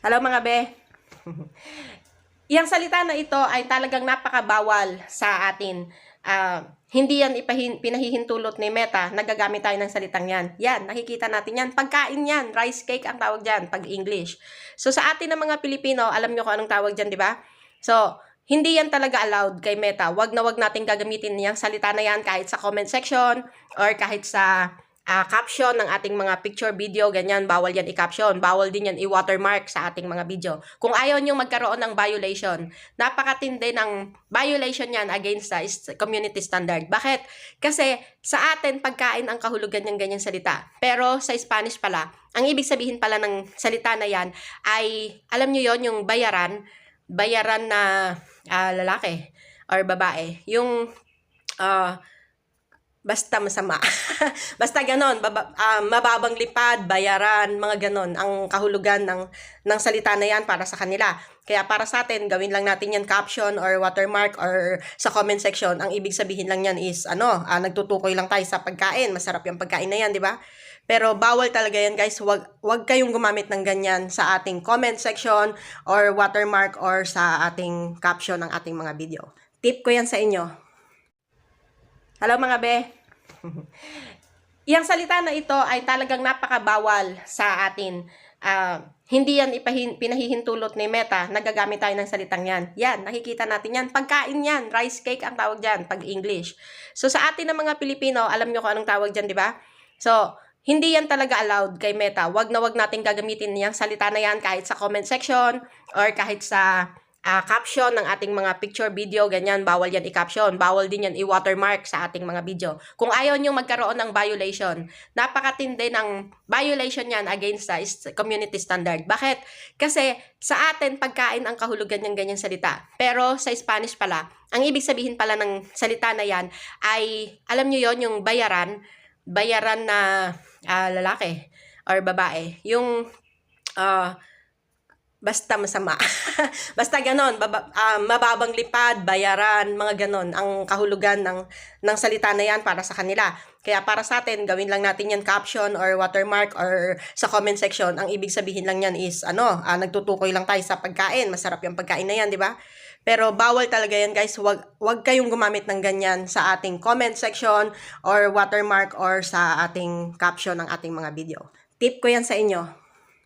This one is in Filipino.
Hello mga be. Yang salita na ito ay talagang napakabawal sa atin. Hindi yan pinahihintulot ni Meta, nagagamit tayo ng salitang yan. Yan, nakikita natin yan. Pagkain yan, rice cake ang tawag dyan, pag English. So sa atin ng mga Pilipino, alam nyo kung anong tawag dyan, di ba? So, hindi yan talaga allowed kay Meta. Wag na wag natin gagamitin yung salita na yan kahit sa comment section or kahit sa caption ng ating mga picture, video, ganyan, bawal yan i-caption. Bawal din yan i-watermark sa ating mga video. Kung ayaw nyo magkaroon ng violation, napakatindi ng violation yan against sa community standard. Bakit? Kasi sa atin, pagkain ang kahulugan ng ganyang salita. Pero sa Spanish pala, ang ibig sabihin pala ng salita na yan ay, alam nyo yon yung bayaran na lalaki or babae. Yung basta masama. Basta ganon, mababang lipad, bayaran, mga ganon, ang kahulugan ng salita na yan para sa kanila. Kaya para sa atin, gawin lang natin yan caption or watermark or sa comment section. Ang ibig sabihin lang yan is, nagtutukoy lang tayo sa pagkain. Masarap yung pagkain na yan, di ba? Pero bawal talaga yan guys, wag kayong gumamit ng ganyan sa ating comment section or watermark or sa ating caption ng ating mga video. Tip ko yan sa inyo. Hello mga be. Yang salita na ito ay talagang napakabawal sa atin. Hindi yan pinahihintulot ni Meta, nagagamit tayo ng salitang yan. Yan, nakikita natin yan. Pagkain yan, rice cake ang tawag dyan, pag English. So sa atin ng mga Pilipino, alam nyo kung anong tawag dyan, di ba? So, hindi yan talaga allowed kay Meta. Wag na wag natin gagamitin yung salita na yan kahit sa comment section or kahit sa caption ng ating mga picture, video, ganyan, bawal yan i-caption. Bawal din yan i-watermark sa ating mga video. Kung ayaw nyo magkaroon ng violation, napakatindi ng violation yan against sa community standard. Bakit? Kasi sa atin, pagkain ang kahulugan ng ganyang salita. Pero sa Spanish pala, ang ibig sabihin pala ng salita na yan ay, alam nyo yon yung bayaran na lalaki or babae. Yung basta masama. Basta ganon, mababang lipad, bayaran, mga ganon, ang kahulugan ng salita na yan para sa kanila. Kaya para sa atin, gawin lang natin yan caption or watermark or sa comment section. Ang ibig sabihin lang yan is, nagtutukoy lang tayo sa pagkain. Masarap yung pagkain na yan, di ba? Pero bawal talaga yan guys, wag kayong gumamit ng ganyan sa ating comment section or watermark or sa ating caption ng ating mga video. Tip ko yan sa inyo.